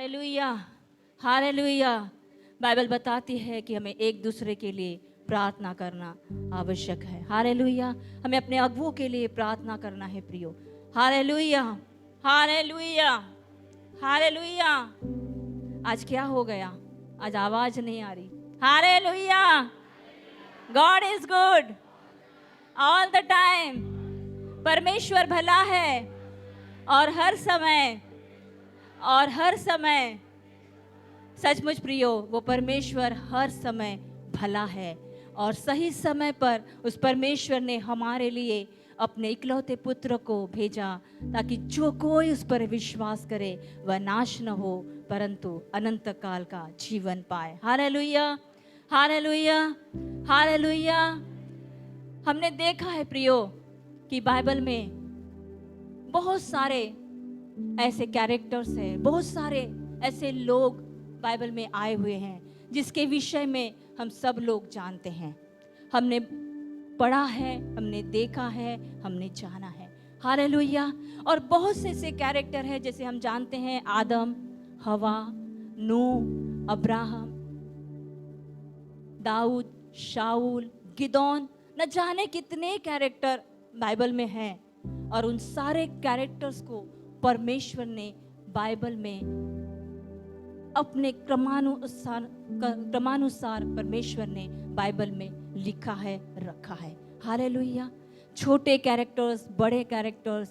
Hallelujah, hallelujah. Bible बताती है कि हमें एक दूसरे के लिए प्रार्थना करना आवश्यक है। हालेलुया। हमें अपने अगुओं के लिए प्रार्थना करना है प्रियो। Hallelujah, hallelujah, hallelujah. आज क्या हो गया? आज आवाज नहीं आ रही। Hallelujah. God is good all the time. परमेश्वर भला है और हर समय सचमुच प्रियो, वो परमेश्वर हर समय भला है और सही समय पर उस परमेश्वर ने हमारे लिए अपने इकलौते पुत्र को भेजा ताकि जो कोई उस पर विश्वास करे वह नाश न हो परंतु अनंत काल का जीवन पाए। Hallelujah, hallelujah, hallelujah. हमने देखा है प्रियो कि बाइबल में बहुत सारे ऐसे कैरेक्टर्स हैं, बहुत सारे ऐसे लोग बाइबल में आए हुए हैं जिसके विषय में हम सब लोग जानते हैं। हमने पढ़ा है, हमने देखा है, हमने जाना है। हालेलुया। और बहुत से ऐसे कैरेक्टर हैं जैसे हम जानते हैं आदम, हवा, नूह, अब्राहम, दाऊद, शाऊल, गिदोन, न जाने कितने कैरेक्टर बाइबल में हैं। और उन सारे कैरेक्टर्स को परमेश्वर ने बाइबल में अपने क्रमानुसार परमेश्वर ने बाइबल में लिखा है, रखा है। हालेलुया। छोटे कैरेक्टर्स, बड़े कैरेक्टर्स,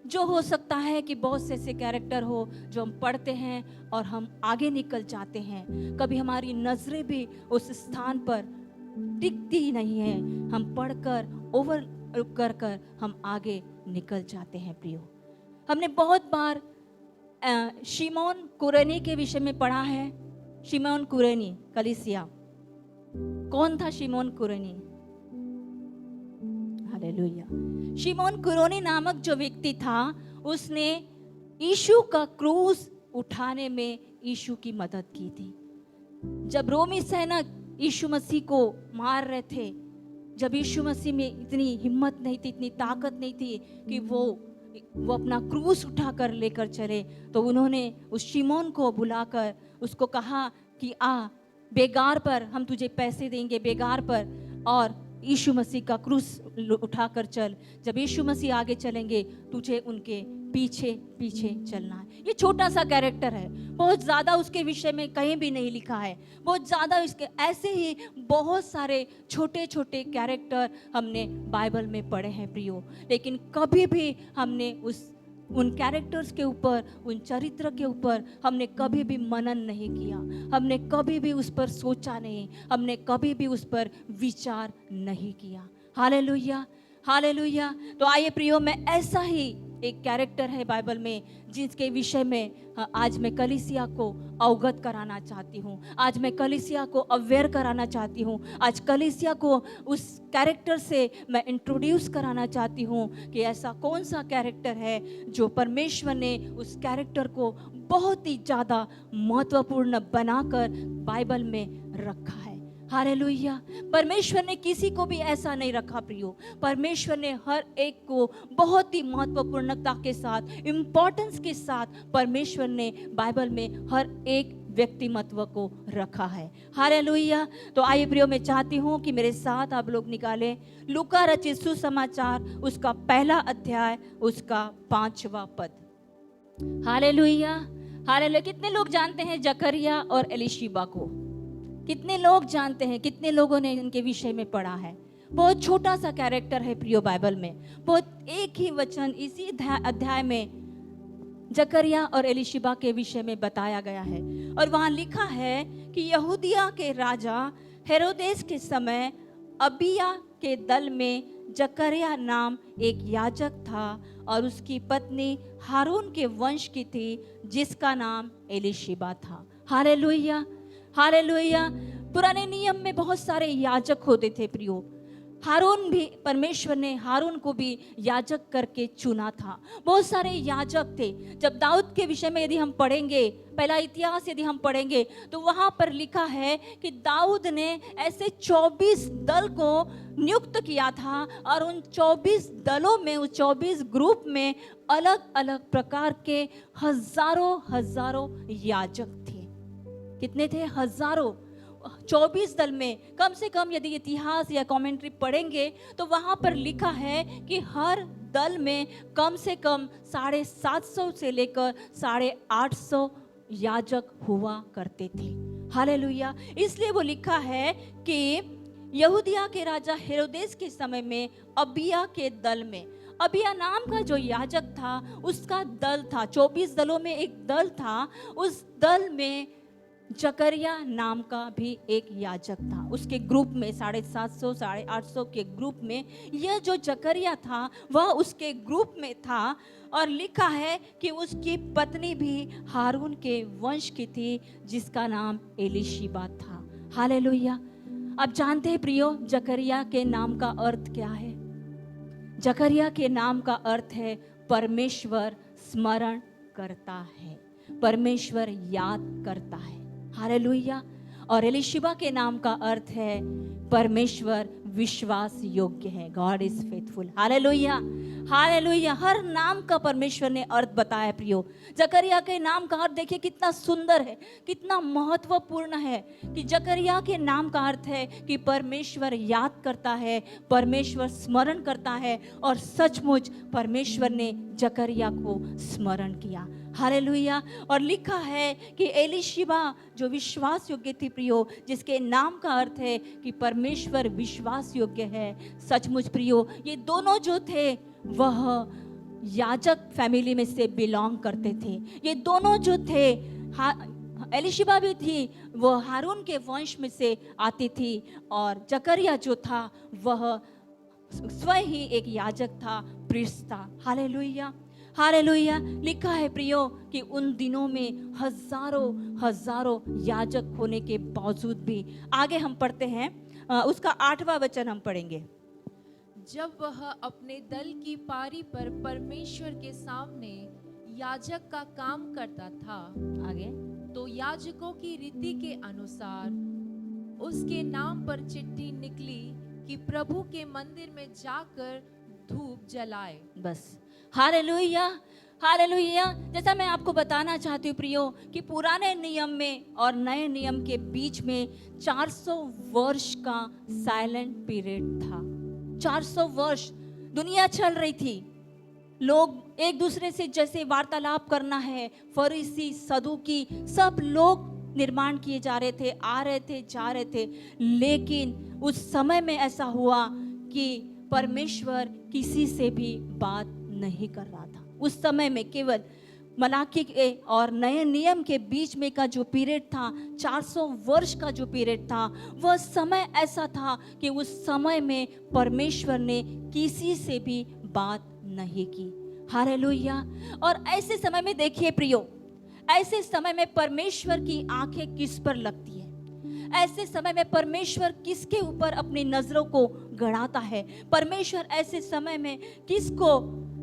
जो हो सकता है कि बहुत से ऐसे कैरेक्टर हो जो हम पढ़ते हैं और हम आगे निकल जाते हैं। कभी हमारी नजरें भी उस स्थान पर टिकती नहीं है, हम पढ़कर ओवर कर हम आगे निकल जाते हैं प्रियो। हमने बहुत बार शिमोन कुरेनी के विषय में पढ़ा है। शिमोन कुरेनी, कलीसिया। कौन था शिमोन कुरेनी? हालेलुया। शिमोन कुरेनी नामक जो व्यक्ति था, उसने यीशु का क्रूस उठाने में यीशु की मदद की थी। जब रोमी सेना यीशु मसीह को मार रहे थे, जब यीशु मसीह में इतनी हिम्मत नहीं थी, इतनी ताकत नहीं थी कि वो अपना क्रूस उठाकर लेकर चले, तो उन्होंने उस शिमोन को बुलाकर उसको कहा कि आ, बेगार पर हम तुझे पैसे देंगे, बेगार पर, और यीशु मसीह का क्रूस उठाकर चल। जब यीशु मसीह आगे चलेंगे, तुझे उनके पीछे पीछे चलना है। ये छोटा सा कैरेक्टर है, बहुत ज्यादा उसके विषय में कहीं भी नहीं लिखा है, बहुत ज्यादा इसके ऐसे ही बहुत सारे छोटे छोटे कैरेक्टर हमने बाइबल में पढ़े हैं प्रियो। लेकिन कभी भी हमने उन कैरेक्टर्स के ऊपर, उन चरित्र के ऊपर हमने कभी भी मनन नहीं किया, हमने कभी भी उस पर सोचा नहीं, हमने कभी भी उस पर विचार नहीं किया। Hallelujah, hallelujah. तो आइए प्रियो, मैं ऐसा ही एक कैरेक्टर है बाइबल में जिसके विषय में आज मैं कलीसिया को अवगत कराना चाहती हूँ, आज मैं कलीसिया को अवेयर कराना चाहती हूँ, आज कलीसिया को उस कैरेक्टर से मैं इंट्रोड्यूस कराना चाहती हूँ कि ऐसा कौन सा कैरेक्टर है जो परमेश्वर ने उस कैरेक्टर को बहुत ही ज़्यादा महत्वपूर्ण बनाकर बाइबल में रखा है। हालेलुया। परमेश्वर ने किसी को भी ऐसा नहीं रखा प्रियो। परमेश्वर ने हर एक को बहुत ही महत्वपूर्णता के साथ, इंपॉर्टेंस के साथ परमेश्वर ने बाइबल में हर एक व्यक्तिमत्व को रखा है। हालेलुया। तो आइए प्रियो, मैं चाहती हूँ कि मेरे साथ आप लोग निकालें लूका रचित सुसमाचार, उसका 1 अध्याय, उसका 5वां पद। Hallelujah, hallelujah. कितने लोग जानते हैं जकरिया और एलीशिबा को? कितने लोग जानते हैं? कितने लोगों ने इनके विषय में पढ़ा है? बहुत छोटा सा कैरेक्टर है प्रियो बाइबल में, बहुत एक ही वचन इसी अध्याय में जकरिया और एलीशिबा के विषय में बताया गया है। और वहां लिखा है कि यहूदिया के राजा हेरोदेस के समय अबिया के दल में जकरिया नाम एक याजक था और उसकी पत्नी हारून के वंश की थी जिसका नाम एलीशिबा था। Hallelujah, hallelujah. पुराने नियम में बहुत सारे याजक होते थे प्रियो। हारून भी, परमेश्वर ने हारून को भी याजक करके चुना था। बहुत सारे याजक थे। जब दाऊद के विषय में यदि हम पढ़ेंगे, पहला इतिहास यदि हम पढ़ेंगे, तो वहां पर लिखा है कि दाऊद ने ऐसे 24 दल को नियुक्त किया था और उन 24 दलों में, उस 24 ग्रुप में अलग अलग प्रकार के हजारों हजारों याजक थे। कितने थे? हजारों। 24 दल में कम से कम यदि इतिहास या कमेंट्री पढ़ेंगे तो वहां पर लिखा है कि हर दल में कम से कम 750 से लेकर 850 याजक हुआ करते थे। हालेलुया। इसलिए वो लिखा है कि यहूदिया के राजा हेरोदेस के समय में अबिया के दल में, अबिया नाम का जो याजक था उसका दल था, 24 दलों में एक दल था। उस दल में जकरिया नाम का भी एक याजक था। उसके ग्रुप में 750 850 के ग्रुप में यह जो जकरिया था वह उसके ग्रुप में था। और लिखा है कि उसकी पत्नी भी हारून के वंश की थी जिसका नाम एलीशिबा था। हालेलुया। अब जानते हैं प्रियो, जकरिया के नाम का अर्थ क्या है? जकरिया के नाम का अर्थ है परमेश्वर स्मरण करता है, परमेश्वर याद करता है। हालेलुया। और एलीशिबा के नाम का अर्थ है परमेश्वर विश्वास योग्य है, God is faithful. Hallelujah, hallelujah. हर नाम का परमेश्वर ने अर्थ बताया प्रियो। जकरिया के नाम का अर्थ देखिए कितना सुंदर है, कितना महत्वपूर्ण है कि जकरिया के नाम का अर्थ है कि परमेश्वर याद करता है, परमेश्वर स्मरण करता है। और सचमुच परमेश्वर ने जकरिया को स्मरण किया। हालेलुया। और लिखा है कि एलीशिबा जो विश्वास योग्य थी प्रियो, जिसके नाम का अर्थ है कि परमेश्वर विश्वास योग्य है। सचमुच प्रियो, ये दोनों जो थे वह याजक फैमिली में से बिलोंग करते थे। ये दोनों जो थे, एलीशिबा भी थी, वह हारून के वंश में से आती थी। और जकरिया जो था वह स्वयं ही एक याजक था, प्रीस्ट था। Hallelujah, hallelujah. लिखा है प्रियो कि उन दिनों में हजारों हजारों याजक होने के बावजूद भी, आगे हम पढ़ते हैं, उसका 8वां वचन हम पढ़ेंगे। जब वह अपने दल की पारी पर परमेश्वर के सामने याजक का काम करता था, आगे, तो याजकों की रीति के अनुसार उसके नाम पर चिट्ठी निकली कि प्रभु के मंदिर में जाकर धूप जलाए। बस। Hallelujah, hallelujah. जैसा मैं आपको बताना चाहती हूँ प्रियो कि पुराने नियम में और नए नियम के बीच में 400 वर्ष का साइलेंट पीरियड था। 400 वर्ष दुनिया चल रही थी। लोग एक दूसरे से जैसे वार्तालाप करना है, फरीसी सदूकी सब लोग निर्माण किए जा रहे थे, आ रहे थे, जा रहे थे। लेकिन उस समय में ऐसा हुआ कि परमेश्वर किसी से भी बात नहीं कर रहा था। उस समय में केवल मलाकी के और नए नियम के बीच में का जो पीरियड था, 400 वर्ष का जो पीरियड था, वह समय ऐसा था कि उस समय में परमेश्वर ने किसी से भी बात नहीं की। हालेलुया। और ऐसे समय में देखिए प्रियो, ऐसे समय में परमेश्वर की आंखें किस पर लगती है? ऐसे समय में परमेश्वर किसके ऊपर अपनी नजरों को गड़ाता है? परमेश्वर ऐसे समय में किसको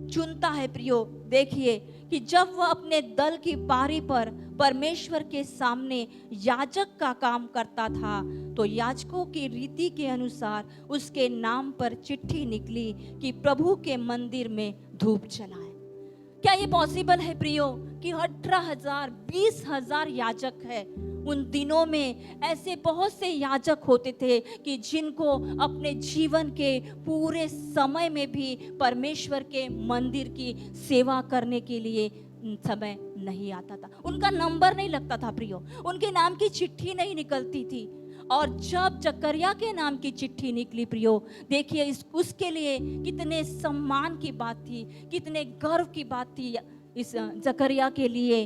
चुनता है प्रियो? देखिए कि जब वह अपने दल की पारी पर परमेश्वर के सामने याजक का काम करता था, तो याजकों की रीति के अनुसार उसके नाम पर चिट्ठी निकली कि प्रभु के मंदिर में धूप जलाए। क्या ये पॉसिबल है प्रियो कि 18,000 20,000 याजक है? उन दिनों में ऐसे बहुत से याजक होते थे कि जिनको अपने जीवन के पूरे समय में भी परमेश्वर के मंदिर की सेवा करने के लिए समय नहीं आता था। उनका नंबर नहीं लगता था प्रियो, उनके नाम की चिट्ठी नहीं निकलती थी। और जब जकरिया के नाम की चिट्ठी निकली प्रियो, देखिए उसके लिए कितने सम्मान की बात थी, कितने गर्व की बात थी इस जकरिया के लिए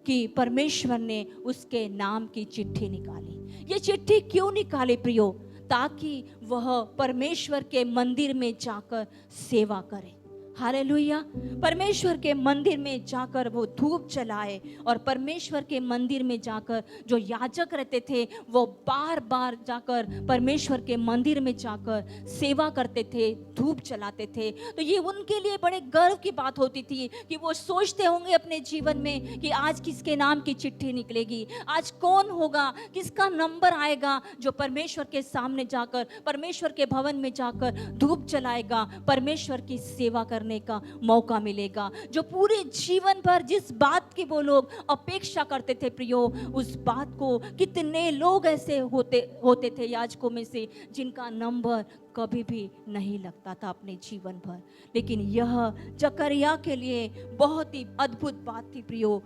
कि परमेश्वर ने उसके नाम की चिट्ठी निकाली। ये चिट्ठी क्यों निकाली प्रियो? ताकि वह परमेश्वर के मंदिर में जाकर सेवा करे। हालेलुया। परमेश्वर के मंदिर में जाकर वो धूप जलाए, और परमेश्वर के मंदिर में जाकर जो याजक रहते थे वो बार बार जाकर परमेश्वर के मंदिर में जाकर सेवा करते थे, धूप जलाते थे। तो ये उनके लिए बड़े गर्व की बात होती थी कि वो सोचते होंगे अपने जीवन में कि आज किसके नाम की चिट्ठी निकलेगी, आज कौन होगा, किसका नंबर आएगा जो परमेश्वर के सामने जाकर, परमेश्वर के भवन में जाकर धूप जलाएगा, परमेश्वर की सेवा करने का मौका मिलेगा। जो पूरे जीवन भर जिस बात की वो लोग अपेक्षा करते थे प्रियो, उस बात को कितने लोग ऐसे होते थे याजकों में से जिनका नंबर कभी भी नहीं लगता था अपने जीवन भर। लेकिन यह जकरिया के लिए बहुत ही अद्भुत बात थी प्रियो।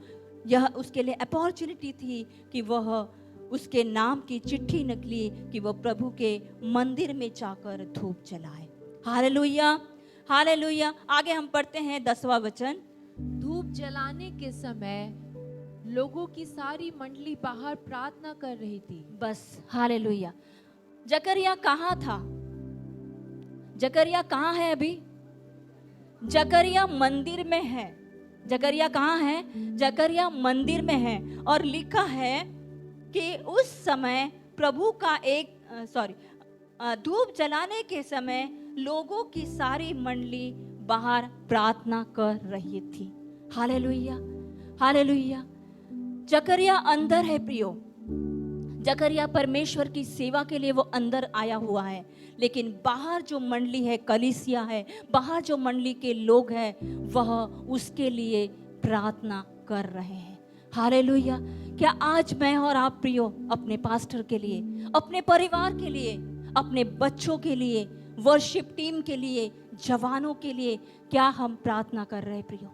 यह उसके लिए अपॉर्चुनिटी थी कि वह, उसके नाम की चिट्ठी निकली कि वह प्रभु के मंदिर में जाकर धूप जलाए। Hallelujah, hallelujah. आगे हम पढ़ते हैं 10वां वचन। धूप जलाने के समय लोगों की सारी मंडली बाहर प्रार्थना कर रही थी। बस, हालेलुया। जकरिया कहाँ था? जकरिया कहाँ है अभी? जकरिया मंदिर में है। जकरिया कहाँ है? जकरिया मंदिर में है। और लिखा है कि उस समय प्रभु का एक धूप जलाने के समय लोगों की सारी मंडली बाहर प्रार्थना कर रही थी। Hallelujah, hallelujah. जकरिया अंदर है प्रियो। जकरिया परमेश्वर की सेवा के लिए वो अंदर आया हुआ है, लेकिन बाहर जो मंडली है, कलीसिया है, बाहर जो मंडली के लोग हैं, वह उसके लिए प्रार्थना कर रहे हैं। हालेलुया। क्या आज मैं और आप प्रियो अपने पास्टर के लिए, अपने परिवार के लिए, अपने बच्चों के लिए, वर्शिप टीम के लिए, जवानों के लिए क्या हम प्रार्थना कर रहे हैं प्रियो?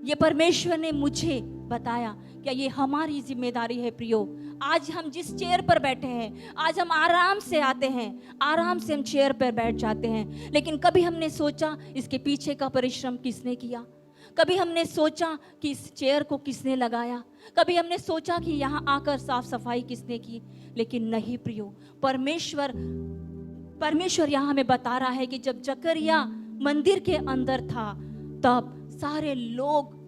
ये परमेश्वर ने मुझे बताया, क्या ये हमारी जिम्मेदारी है प्रियो? आज हम जिस चेयर पर बैठे हैं, आज हम आराम से आते हैं, आराम से हम चेयर पर बैठ जाते हैं, लेकिन कभी हमने सोचा इसके पीछे का परिश्रम किसने किया? कभी हमने सोचा कि इस चेयर को किसने लगाया? कभी हमने सोचा कि यहाँ आकर साफ सफाई किसने की? लेकिन नहीं प्रियो, परमेश्वर यहाँ हमें बता रहा है कि जब जकरिया मंदिर के अंदर था तब सारे लोग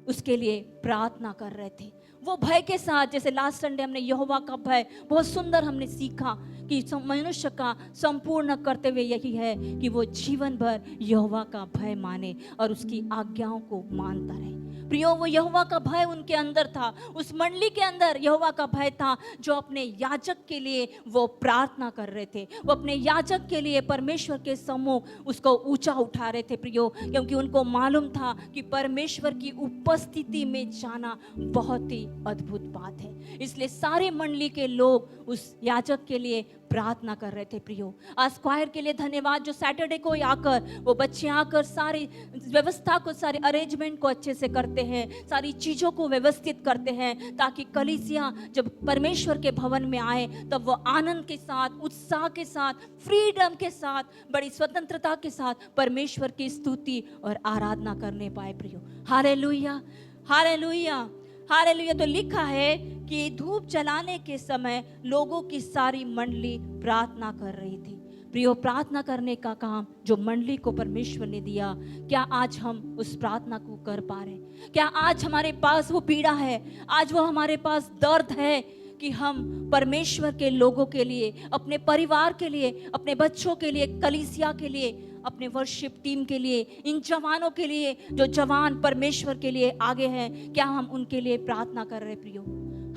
उसके लिए प्रार्थना कर रहे थे। वो भय के साथ, जैसे लास्ट संडे हमने यहोवा का भय बहुत सुंदर हमने सीखा कि मनुष्य का संपूर्ण कर्तव्य यही है कि वो जीवन भर यहोवा का भय माने और उसकी आज्ञाओं को मानता रहे। प्रियो, वो यहोवा का भय उनके अंदर था, उस मंडली के अंदर यहोवा का भय था, जो अपने याजक के लिए वो प्रार्थना कर रहे थे। वो अपने याजक के लिए परमेश्वर के सम्मुख उसको ऊंचा उठा रहे थे प्रियो, क्योंकि उनको मालूम था कि परमेश्वर की उपस्थिति में जाना बहुत ही अद्भुत बात है। इसलिए सारे मंडली के लोग उस याजक के लिए प्रार्थना कर रहे थे प्रियो। आज स्क्वायर के लिए धन्यवाद, जो सैटरडे को आकर वो बच्चे आकर सारी व्यवस्था को, सारे अरेंजमेंट को अच्छे से करते हैं, सारी चीज़ों को व्यवस्थित करते हैं, ताकि कलीसिया जब परमेश्वर के भवन में आए तब वो आनंद के साथ, उत्साह के साथ, फ्रीडम के साथ, बड़ी स्वतंत्रता के साथ परमेश्वर की स्तुति और आराधना करने पाए प्रियो। Hallelujah, hallelujah, hallelujah. तो लिखा है कि धूप जलाने के समय लोगों की सारी मंडली प्रार्थना कर रही थी। प्रियो, प्रार्थना करने का काम जो मंडली को परमेश्वर ने दिया, क्या आज हम उस प्रार्थना को कर पा रहे? क्या आज हमारे पास वो पीड़ा है, आज वो हमारे पास दर्द है कि हम परमेश्वर के लोगों के लिए, अपने परिवार के लिए, अपने बच्चों के लिए, कलीसिया के लिए, अपने वर्शिप टीम के लिए, इन जवानों के लिए जो जवान परमेश्वर के लिए आगे हैं, क्या हम उनके लिए प्रार्थना कर रहे प्रियो?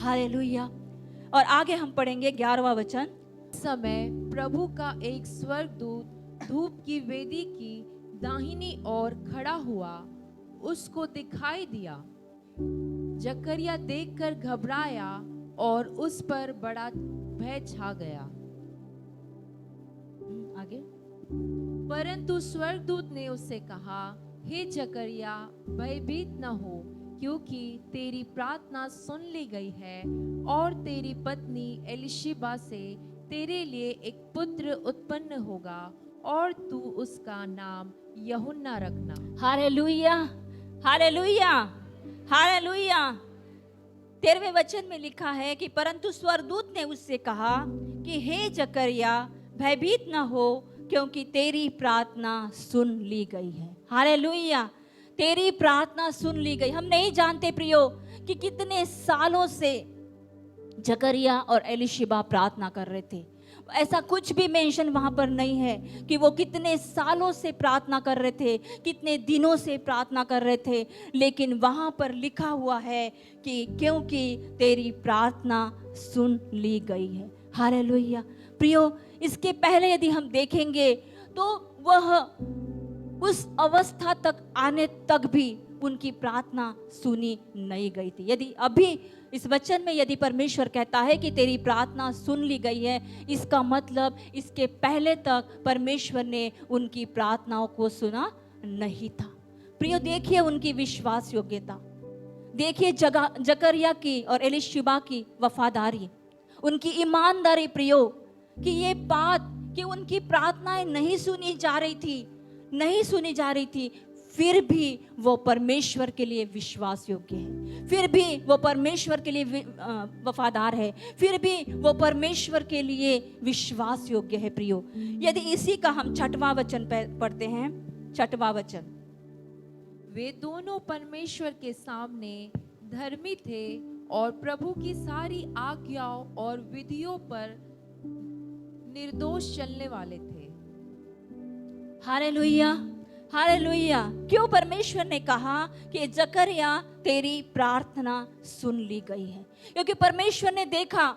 हालेलुया। और आगे हम पढ़ेंगे 11वां वचन। समय प्रभु का एक स्वर्गदूत धूप की वेदी की दाहिनी ओर खड़ा हुआ उसको दिखाई दिया। जकरिया देखकर घबराया और उस पर बड़ा भय छा गया। आगे। परंतु स्वर्गदूत ने उससे कहा, हे जकरिया, भयभीत न हो, क्योंकि तेरी प्रार्थना सुन ली गई है और तेरी पत्नी एलिशिबा से तेरे लिए एक पुत्र उत्पन्न होगा और तू उसका नाम यूहन्ना रखना। Hallelujah, hallelujah, hallelujah. 13वें वचन में लिखा है कि परंतु स्वर्गदूत ने उससे कहा कि हे जकरिया, भयभीत न हो, क्योंकि तेरी प्रार्थना सुन ली गई है। हालेलुया, तेरी प्रार्थना सुन ली गई। हम नहीं जानते प्रियो कि कितने सालों से जकरिया और एलिशिबा प्रार्थना कर रहे थे। ऐसा कुछ भी मेंशन वहां पर नहीं है कि वो कितने सालों से प्रार्थना कर रहे थे, कितने दिनों से प्रार्थना कर रहे थे, लेकिन वहां पर लिखा हुआ है कि क्योंकि तेरी प्रार्थना सुन ली गई है। हालेलुया प्रियो, इसके पहले यदि हम देखेंगे तो वह उस अवस्था तक आने तक भी उनकी प्रार्थना सुनी नहीं गई थी। यदि अभी इस वचन में यदि परमेश्वर कहता है कि तेरी प्रार्थना सुन ली गई है, इसका मतलब इसके पहले तक परमेश्वर ने उनकी प्रार्थनाओं को सुना नहीं था। प्रियो देखिए उनकी विश्वास योग्यता, देखिए जकरिया की और एलिशिबा की वफादारी, उनकी ईमानदारी प्रियो, कि ये बात कि उनकी प्रार्थनाएं नहीं सुनी जा रही थी, फिर भी वो परमेश्वर के लिए विश्वास योग्य है, फिर भी वो परमेश्वर के लिए वफादार है, फिर भी वो परमेश्वर के लिए विश्वास योग्य है। प्रियो यदि इसी का हम 6वां वचन पढ़ते हैं, 6वां वचन, वे दोनों परमेश्वर के सामने धर्मी थे और प्रभु की सारी आज्ञाओं और विधियों पर निर्दोष चलने वाले थे। Hallelujah, hallelujah. क्यों परमेश्वर ने कहा कि जकरिया तेरी प्रार्थना सुन ली गई है? क्योंकि परमेश्वर ने देखा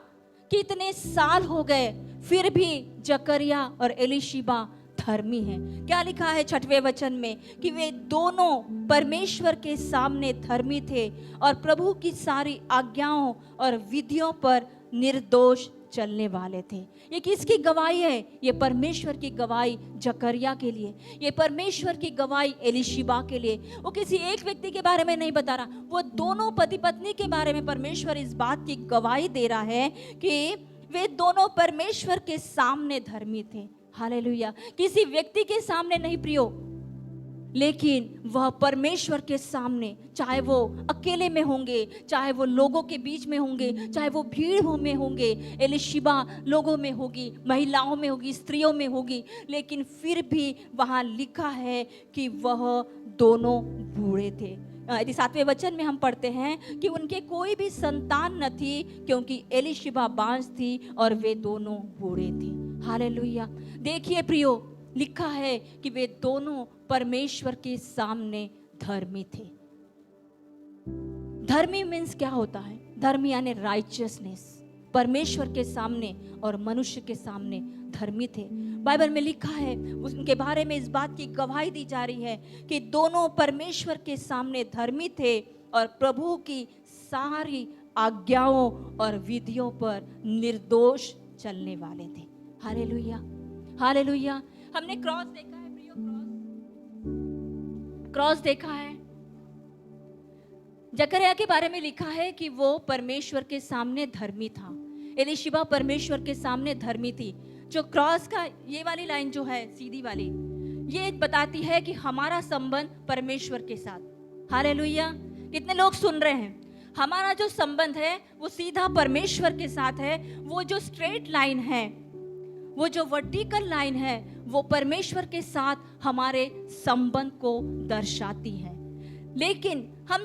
कि इतने साल हो गए फिर भी जकरिया और एलिशिबा धर्मी हैं। क्या लिखा है 6वें वचन में कि वे दोनों परमेश्वर के सामने धर्मी थे और प्रभु की सारी आज्ञाओं और विधियों पर निर्दोष चलने वाले थे। ये किसकी गवाही है? ये परमेश्वर की गवाही जकरिया के लिए, ये परमेश्वर की गवाही एलिशिबा के लिए। वो किसी एक व्यक्ति के बारे में नहीं बता रहा, वो दोनों पति पत्नी के बारे में परमेश्वर इस बात की गवाही दे रहा है कि वे दोनों परमेश्वर के सामने धर्मी थे। हालेलुया, किसी व्यक्ति के सामने नहीं प्रियो, लेकिन वह परमेश्वर के सामने, चाहे वो अकेले में होंगे, चाहे वो लोगों के बीच में होंगे, चाहे वो भीड़ में होंगे, एलिशिबा लोगों में होगी, महिलाओं में होगी, स्त्रियों में होगी, लेकिन फिर भी वहाँ लिखा है कि वह दोनों बूढ़े थे। यदि 7वें वचन में हम पढ़ते हैं कि उनके कोई भी संतान न थी क्योंकि एलिशिबा बांझ थी और वे दोनों बूढ़े थे। हालेलुया, देखिए प्रियो, लिखा है कि वे दोनों परमेश्वर के सामने धर्मी थे। धर्मी मीन्स क्या होता है? धर्मी यानी राइचियसनेस, परमेश्वर के सामने और मनुष्य के सामने धर्मी थे। बाइबल में लिखा है, उनके बारे में इस बात की गवाही दी जा रही है कि दोनों परमेश्वर के सामने धर्मी थे और प्रभु की सारी आज्ञाओं और विधियों पर निर्दोष चलने वाले थे। Hallelujah, hallelujah. हमने क्रॉस देखा है प्रियो, क्रॉस देखा है। जकरिया के बारे में लिखा है कि वो परमेश्वर के सामने धर्मी था, एलिशिबा परमेश्वर के सामने धर्मी थी। जो क्रॉस का ये वाली लाइन जो है सीधी वाली, ये बताती है कि हमारा संबंध परमेश्वर के साथ। हालेलुया, कितने लोग सुन रहे हैं? हमारा जो संबंध है वो सीधा परमेश्वर के साथ है। वो जो स्ट्रेट लाइन है, वो जो वर्टिकल लाइन है, वो परमेश्वर के साथ हमारे संबंध को दर्शाती है। लेकिन हम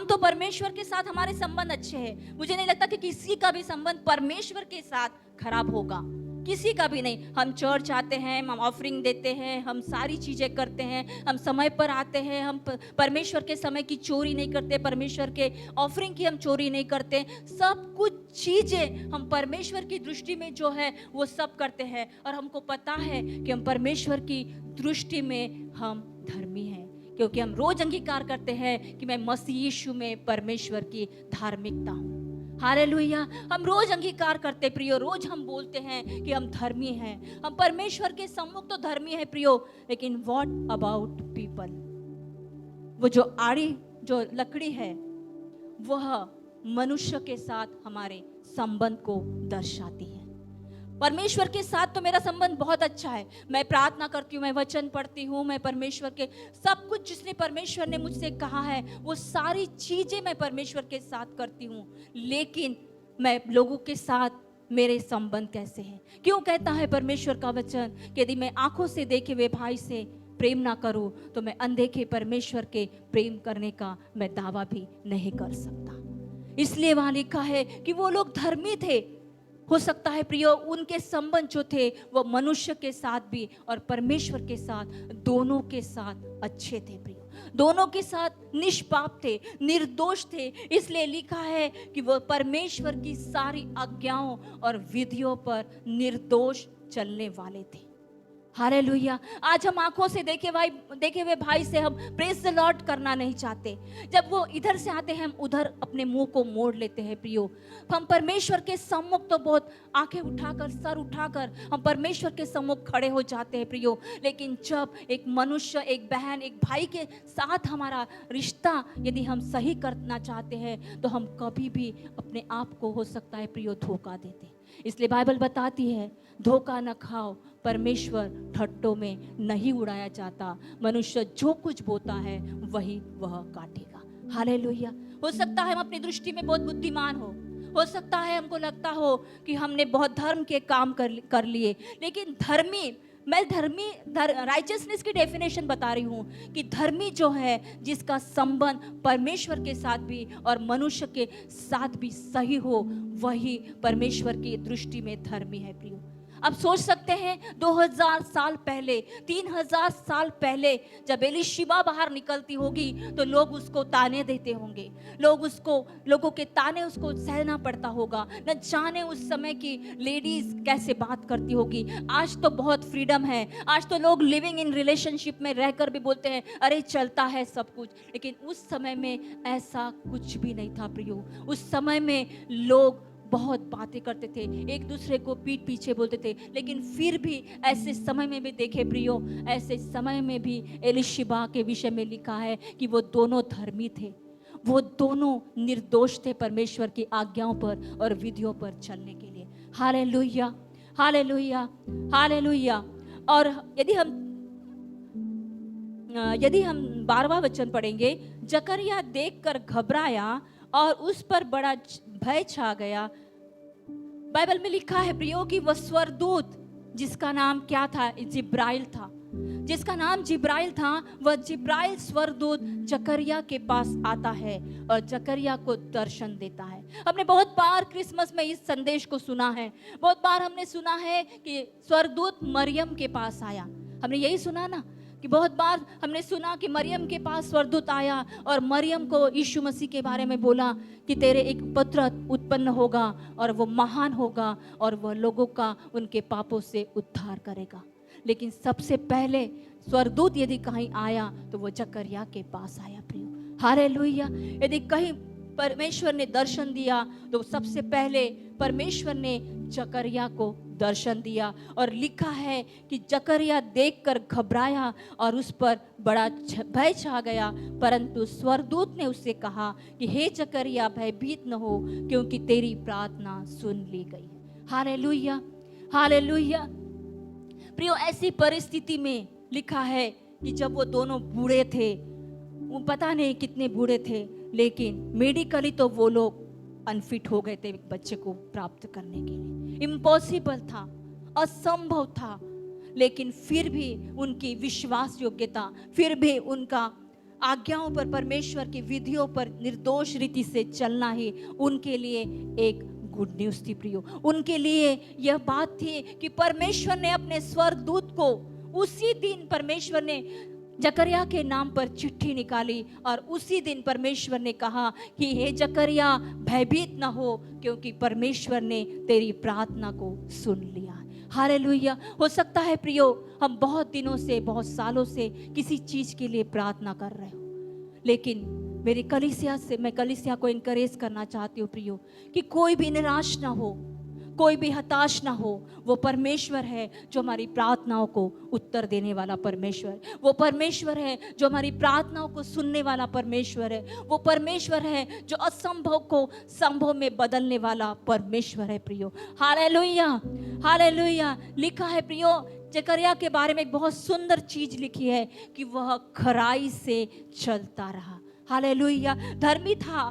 तो परमेश्वर के साथ हमारे संबंध अच्छे हैं। मुझे नहीं लगता कि किसी का भी संबंध परमेश्वर के साथ खराब होगा, किसी का भी नहीं। हम चर्च आते हैं, हम ऑफरिंग देते हैं, हम सारी चीजें करते हैं, हम समय पर आते हैं, हम परमेश्वर के समय की चोरी नहीं करते, परमेश्वर के ऑफरिंग की हम चोरी नहीं करते। सब कुछ चीजें हम परमेश्वर की दृष्टि में जो है वो सब करते हैं, और हमको पता है कि हम परमेश्वर की दृष्टि में हम धर्मी हैं, क्योंकि हम रोज अंगीकार करते हैं कि मैं मसीह यीशु में परमेश्वर की धार्मिकता हूँ। हालेलुया, हम रोज अंगीकार करते प्रियो, रोज हम बोलते हैं कि हम धर्मी हैं, हम परमेश्वर के सम्मुख तो धर्मी हैं प्रियो। लेकिन व्हाट अबाउट पीपल? वो जो आड़ी, जो लकड़ी है, वह मनुष्य के साथ हमारे संबंध को दर्शाती है। परमेश्वर के साथ तो मेरा संबंध बहुत अच्छा है, मैं प्रार्थना करती हूँ, मैं वचन पढ़ती हूँ, मैं परमेश्वर के सब कुछ जिसने परमेश्वर ने मुझसे कहा है वो सारी चीजें मैं परमेश्वर के साथ करती हूँ। लेकिन मैं लोगों के साथ मेरे संबंध कैसे हैं। क्यों कहता है परमेश्वर का वचन कि यदि मैं आंखों से देखे हुए भाई से प्रेम ना करूं तो मैं अनदेखे परमेश्वर के प्रेम करने का मैं दावा भी नहीं कर सकता। इसलिए वहां लिखा है कि वो लोग धर्मी थे। हो सकता है प्रियो उनके संबंध जो थे वो मनुष्य के साथ भी और परमेश्वर के साथ, दोनों के साथ अच्छे थे प्रियो, दोनों के साथ निष्पाप थे, निर्दोष थे। इसलिए लिखा है कि वो परमेश्वर की सारी आज्ञाओं और विधियों पर निर्दोष चलने वाले थे। हालेलुया। आज हम आंखों से देखे हुए भाई से हम प्रेज द लॉर्ड करना नहीं चाहते। जब वो इधर से आते हैं हम उधर अपने मुंह को मोड़ लेते हैं प्रियो। हम परमेश्वर के सम्मुख तो बहुत आंखें उठाकर, सर उठाकर हम परमेश्वर के सम्मुख खड़े हो जाते हैं प्रियो। लेकिन जब एक मनुष्य, एक बहन, एक भाई के साथ हमारा रिश्ता यदि हम सही करना चाहते हैं तो हम कभी भी अपने आप को, हो सकता है प्रियो, धोखा देते। इसलिए बाइबल बताती है धोखा न खाओ, परमेश्वर ठट्टों में नहीं उड़ाया जाता। मनुष्य जो कुछ बोता है वही वह काटेगा। हालेलुया। हो सकता है हम अपनी दृष्टि में बहुत बुद्धिमान हो सकता है हमको लगता हो कि हमने बहुत धर्म के काम कर लिए, लेकिन राइचियसनेस की डेफिनेशन बता रही हूँ कि धर्मी जो है जिसका संबंध परमेश्वर के साथ भी और मनुष्य के साथ भी सही हो, वही परमेश्वर की दृष्टि में धर्मी है प्रियो। अब सोच सकते हैं 2000 साल पहले, 3000 साल पहले जब एलीशिबा बाहर निकलती होगी तो लोग उसको ताने देते होंगे, लोगों के ताने उसको सहना पड़ता होगा। न जाने उस समय की लेडीज कैसे बात करती होगी। आज तो बहुत फ्रीडम है, आज तो लोग लिविंग इन रिलेशनशिप में रहकर भी बोलते हैं अरे चलता है सब कुछ, लेकिन उस समय में ऐसा कुछ भी नहीं था प्रियो। उस समय में लोग बहुत बातें करते थे, एक दूसरे को पीठ पीछे बोलते थे, लेकिन फिर भी ऐसे समय में भी देखे प्रियो, ऐसे समय में भी एलीशिबा के विषय में लिखा है कि वो दोनों धर्मी थे, वो दोनों निर्दोष थे परमेश्वर की आज्ञाओं पर और विधियों पर चलने के लिए। Hallelujah, hallelujah, hallelujah. और यदि हम 12वां वचन पढ़ेंगे, जकरिया देखकर घबराया और उस पर बड़ा भय छा गया। बाइबल में लिखा है प्रियो कि वह स्वर्गदूत जिसका नाम क्या था, जिब्राइल था, जिसका नाम जिब्राइल था, वह जिब्राइल स्वर्गदूत जकरिया के पास आता है और जकरिया को दर्शन देता है। हमने बहुत बार क्रिसमस में इस संदेश को सुना है, बहुत बार हमने सुना है कि स्वर्गदूत मरियम के पास आया। हमने यही सुना ना कि बहुत बार हमने सुना कि मरियम के पास स्वर्गदूत आया और मरियम को यीशु मसीह के बारे में बोला कि तेरे एक पुत्र उत्पन्न होगा और वो महान होगा और वह लोगों का उनके पापों से उद्धार करेगा। लेकिन सबसे पहले स्वर्गदूत यदि कहीं आया तो वो जकरिया के पास आया प्रियो। हालेलुया। यदि कहीं परमेश्वर ने दर्शन दिया तो सबसे पहले परमेश्वर ने जकरिया को दर्शन दिया। और लिखा है कि जकरिया देखकर घबराया और उस पर बड़ा भय छा गया, परंतु स्वर्गदूत ने उससे कहा कि हे जकरिया भयभीत न हो, क्योंकि तेरी प्रार्थना सुन ली गई। Hallelujah, hallelujah. प्रियो, ऐसी परिस्थिति में लिखा है कि जब वो दोनों बूढ़े थे, वो पता नहीं कितने बूढ़े थे, लेकिन मेडिकली तो वो लोग अनफिट हो गए थे बच्चे को प्राप्त करने के लिए। इम्पॉसिबल था, असंभव था, लेकिन फिर भी उनकी विश्वास योग्यता, फिर भी उनका आज्ञाओं पर, परमेश्वर की विधियों पर निर्दोष रीति से चलना ही उनके लिए एक गुड न्यूज थी प्रियो। उनके लिए यह बात थी कि परमेश्वर ने अपने स्वर्गदूत को उसी दिन, परमेश्वर ने जकरिया के नाम पर चिट्ठी निकाली और उसी दिन परमेश्वर ने कहा कि हे जकरिया भयभीत न हो, क्योंकि परमेश्वर ने तेरी प्रार्थना को सुन लिया। हालेलुया। हो सकता है प्रियो हम बहुत दिनों से, बहुत सालों से किसी चीज के लिए प्रार्थना कर रहे हो, लेकिन मेरी मैं कलीसिया को इनकरेज करना चाहती हूँ प्रियो कि कोई भी निराश ना हो, कोई भी हताश ना हो। वो परमेश्वर है जो हमारी प्रार्थनाओं को उत्तर देने वाला परमेश्वर, वो परमेश्वर है जो हमारी प्रार्थनाओं को सुनने वाला परमेश्वर है, वो परमेश्वर है जो असंभव को संभव में बदलने वाला परमेश्वर है प्रियो। Hallelujah, hallelujah. लिखा है प्रियो जकरिया के बारे में एक बहुत सुंदर चीज लिखी है कि वह खराई से चलता रहा। हालेलुया। धर्मी था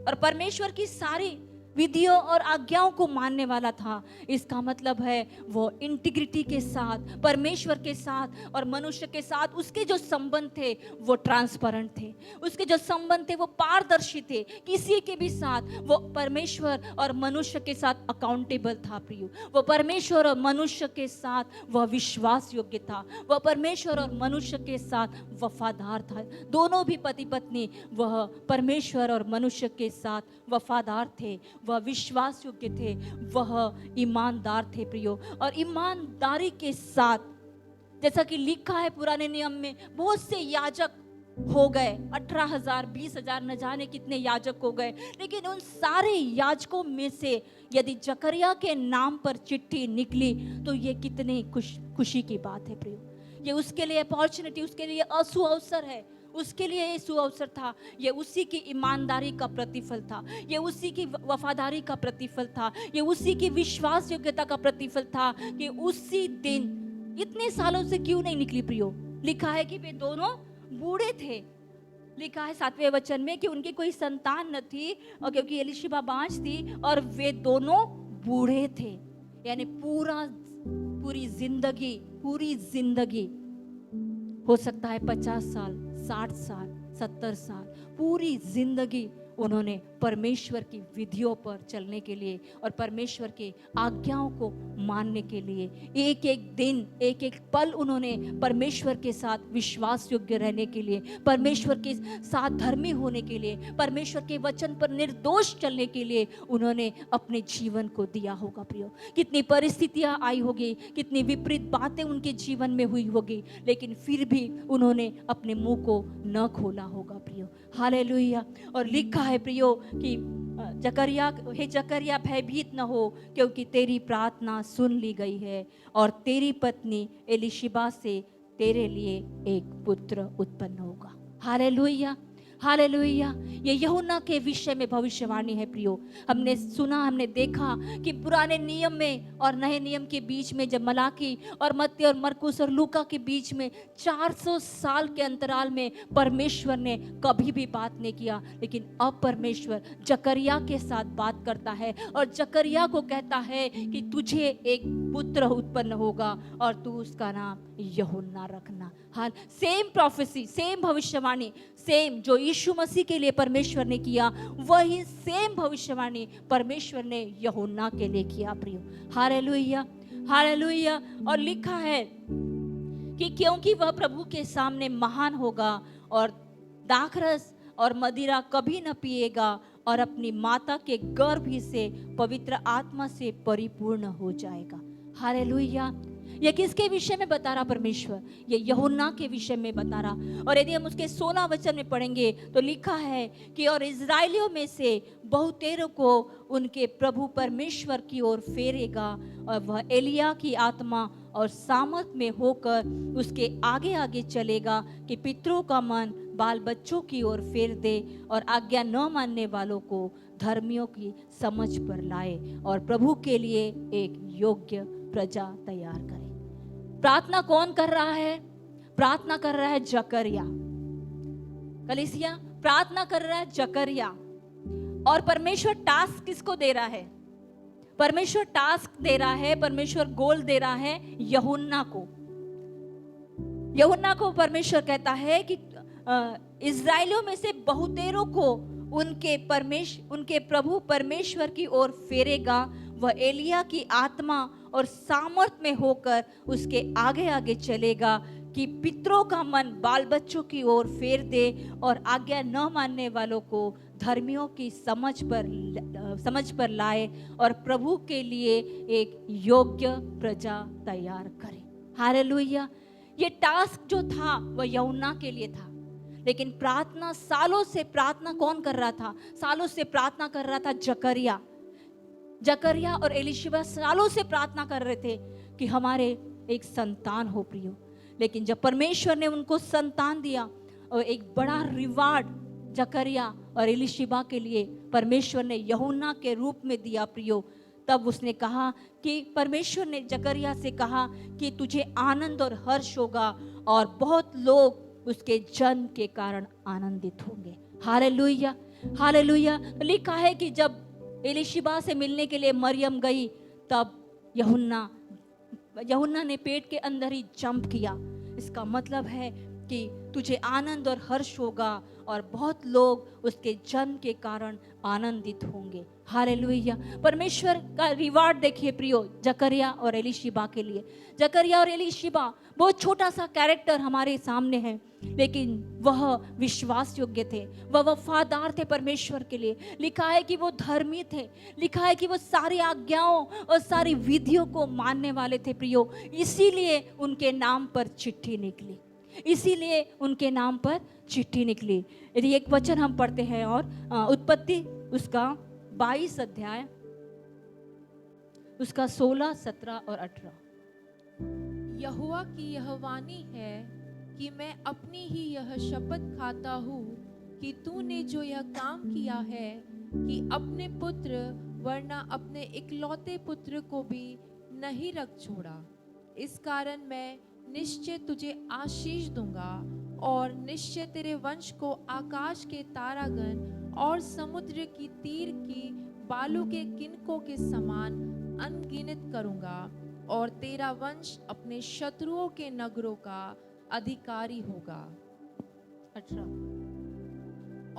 और परमेश्वर की सारी विधियों और आज्ञाओं को मानने वाला था। इसका मतलब है वो इंटीग्रिटी के साथ, परमेश्वर के साथ और मनुष्य के साथ उसके जो संबंध थे वो ट्रांसपेरेंट थे, उसके जो संबंध थे वो पारदर्शी थे। किसी के भी साथ वो परमेश्वर और मनुष्य के साथ अकाउंटेबल था प्रियो। वो परमेश्वर और मनुष्य के साथ वह विश्वास योग्य था, वह परमेश्वर और मनुष्य के साथ वफादार था। दोनों भी पति पत्नी वह परमेश्वर और मनुष्य के साथ वफादार थे, वह विश्वास योग्य थे, वह ईमानदार थे प्रियो। और ईमानदारी के साथ, जैसा कि लिखा है पुराने नियम में, बहुत से याजक हो गए, 18,000 20,000 न जाने कितने याजक हो गए, लेकिन उन सारे याजकों में से यदि जकरिया के नाम पर चिट्ठी निकली तो ये कितनी खुशी की बात है प्रियो। ये उसके लिए अपॉर्चुनिटी, उसके लिए सुअवसर है, उसके लिए ये सुअवसर था। ये उसी की ईमानदारी का प्रतिफल था, ये उसी की वफादारी का प्रतिफल था, ये उसी की विश्वास योग्यता का प्रतिफल था कि उसी दिन, इतने सालों से क्यों नहीं निकली प्रियो। लिखा है कि वे दोनों बूढ़े थे। लिखा है 7वें वचन में कि उनकी कोई संतान न थी, और क्योंकि एलिशिबा बांझ थी और वे दोनों बूढ़े थे। यानी पूरी जिंदगी, हो सकता है 50 साल, 60 साल, 70 साल, पूरी जिंदगी उन्होंने परमेश्वर की विधियों पर चलने के लिए और परमेश्वर के आज्ञाओं को मानने के लिए, एक एक दिन, एक एक पल उन्होंने परमेश्वर के साथ विश्वास योग्य रहने के लिए, परमेश्वर के साथ धर्मी होने के लिए, परमेश्वर के वचन पर निर्दोष चलने के लिए उन्होंने अपने जीवन को दिया होगा प्रियो। कितनी परिस्थितियां आई होगी, कितनी विपरीत बातें उनके जीवन में हुई होगी, लेकिन फिर भी उन्होंने अपने मुंह को न खोला होगा प्रियो। हालेलुया। और लिखा है प्रियो कि जकरिया भयभीत न हो, क्योंकि तेरी प्रार्थना सुन ली गई है और तेरी पत्नी एलिशिबा से तेरे लिए एक पुत्र उत्पन्न होगा। Hallelujah, hallelujah. ये यूहन्ना के विषय में भविष्यवाणी है प्रियो। हमने सुना, हमने देखा कि पुराने नियम में और नए नियम के बीच में, जब मलाकी और मत्ती और मरकुस और लूका के बीच में 400 साल के अंतराल में परमेश्वर ने कभी भी बात नहीं किया, लेकिन अब परमेश्वर जकरिया के साथ बात करता है और जकरिया को कहता है कि तुझे एक पुत्र उत्पन्न होगा और तू उसका नाम यूहन्ना रखना। हाल सेम प्रोफेसी, सेम भविष्यवाणी, सेम जो यीशु मसीह के लिए परमेश्वर ने किया, वही सेम भविष्यवाणी परमेश्वर ने यूहन्ना के लिए किया प्रियो। Hallelujah, hallelujah. और लिखा है कि क्योंकि वह प्रभु के सामने महान होगा और दाखरस और मदिरा कभी न पिएगा और अपनी माता के गर्भ ही से पवित्र आत्मा से परिपूर्ण हो जाएगा। हालेलुया। ये किसके विषय में बता रहा परमेश्वर? ये यूहन्ना के विषय में बता रहा। और यदि हम उसके 16 वचन में पढ़ेंगे तो लिखा है कि और इजराइलियों में से बहुतेरों को उनके प्रभु परमेश्वर की ओर फेरेगा और वह एलिया की आत्मा और सामर्थ में होकर उसके आगे आगे चलेगा कि पितरों का मन बाल बच्चों की ओर फेर दे और आज्ञा न मानने वालों को धर्मियों की समझ पर लाए और प्रभु के लिए एक योग्य प्रजा तैयार करे। प्रार्थना कौन कर रहा है? प्रार्थना कर रहा है जकरिया। कलीसिया, प्रार्थना कर रहा है जकरिया। और परमेश्वर टास्क किसको दे रहा है? परमेश्वर टास्क दे रहा है, परमेश्वर गोल दे रहा है यूहन्ना को। यूहन्ना को परमेश्वर कहता है कि इजराइलियों में से बहुतेरों को उनके प्रभु परमेश्वर की ओर फेरेगा। वह एलिया की आत्मा और सामर्थ में होकर उसके आगे आगे चलेगा कि पितरों का मन बाल बच्चों की ओर फेर दे और आज्ञा न मानने वालों को धर्मियों की समझ पर लाए और प्रभु के लिए एक योग्य प्रजा तैयार करे। हालेलुया। ये टास्क जो था वह यूहन्ना के लिए था, लेकिन प्रार्थना, सालों से प्रार्थना कौन कर रहा था? सालों से प्रार्थना कर रहा था जकरिया और एलिशिबा सालों से प्रार्थना कर रहे थे कि हमारे एक संतान हो प्रियो। लेकिन जब परमेश्वर ने उनको संतान दिया और एक बड़ा रिवार्ड जकरिया और एलिशिबा के लिए परमेश्वर ने यूहन्ना के रूप में दिया प्रियो, तब उसने कहा कि परमेश्वर ने जकरिया से कहा कि तुझे आनंद और हर्ष होगा और बहुत लोग उसके जन्म के कारण आनंदित होंगे। Hallelujah, hallelujah. लिखा है कि जब एलीशिबा से मिलने के लिए मरियम गई, तब यूहन्ना ने पेट के अंदर ही जंप किया। इसका मतलब है कि तुझे आनंद और हर्ष होगा और बहुत लोग उसके जन्म के कारण आनंदित होंगे। हालेलुया। परमेश्वर का रिवार्ड देखिए प्रियो, जकरिया और एलीशिबा के लिए। जकरिया और एलीशिबा बहुत छोटा सा कैरेक्टर हमारे सामने है, लेकिन वह विश्वास योग्य थे, वह वफादार थे परमेश्वर के लिए। लिखा है कि वो धर्मी थे, लिखा है कि वो सारी आज्ञाओं और सारी विधियों को मानने वाले थे प्रियो। इसीलिए उनके नाम पर चिट्ठी निकली, इसीलिए उनके नाम पर चिट्ठी निकली। यदि एक वचन हम पढ़ते हैं और उत्पत्ति उसका 22 अध्याय उसका 16, 17 और 18। यहोवा की यह वाणी है कि मैं अपनी ही यह शपथ खाता हूँ कि तूने जो यह काम किया है कि अपने पुत्र वरना अपने इकलौते पुत्र को भी नहीं रख छोड़ा, इस कारण मैं निश्चय तुझे आशीष दूंगा और निश्चय तेरे वंश को आकाश के तारागण और समुद्र की तीर की बालू के किनकों के समान अनगिनत करूंगा और तेरा वंश अपने शत्रुओं के नगरों का अधिकारी होगा। 18।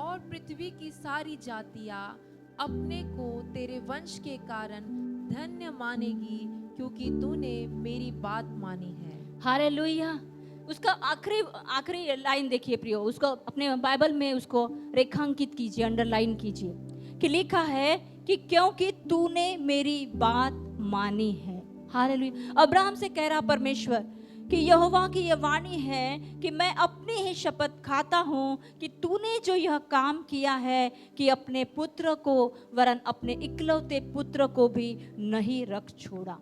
और पृथ्वी की सारी जातियां अपने को तेरे वंश के कारण धन्य मानेगी, क्योंकि तूने मेरी बात मानी है। हालेलुया। उसका आखिरी लाइन देखिए प्रियो, उसको अपने बाइबल में उसको रेखांकित कीजिए, अंडरलाइन कीजिए कि लिखा है कि क्योंकि तूने मेरी बात मानी है। हालेलुया। अब्राहम से कह रहा परमेश्वर कि यहोवा की यह वाणी है कि मैं अपनी ही शपथ खाता हूँ कि तूने जो यह काम किया है कि अपने पुत्र को वरन अपने इकलौते पुत्र को भी नहीं रख छोड़ा।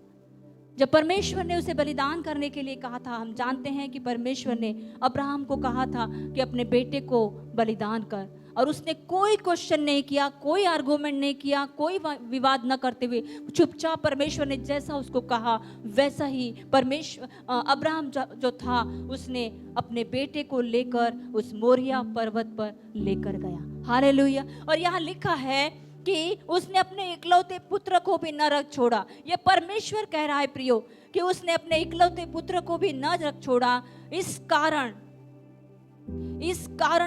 जब परमेश्वर ने उसे बलिदान करने के लिए कहा था, हम जानते हैं कि परमेश्वर ने अब्राहम को कहा था कि अपने बेटे को बलिदान कर, और उसने कोई क्वेश्चन नहीं किया, कोई आर्गुमेंट नहीं किया, कोई विवाद न करते हुए चुपचाप परमेश्वर ने जैसा उसको कहा वैसा ही परमेश्वर अब्राहम जो था उसने अपने बेटे को लेकर उस मोरिया पर्वत पर लेकर गया। हालेलुया। और यहाँ लिखा है कि उसने अपने इकलौते पुत्र को भी न रख छोड़ा। यह परमेश्वर कह रहा है प्रियो कि उसने अपने इकलौते पुत्र को भी न रख छोड़ा। इस कारण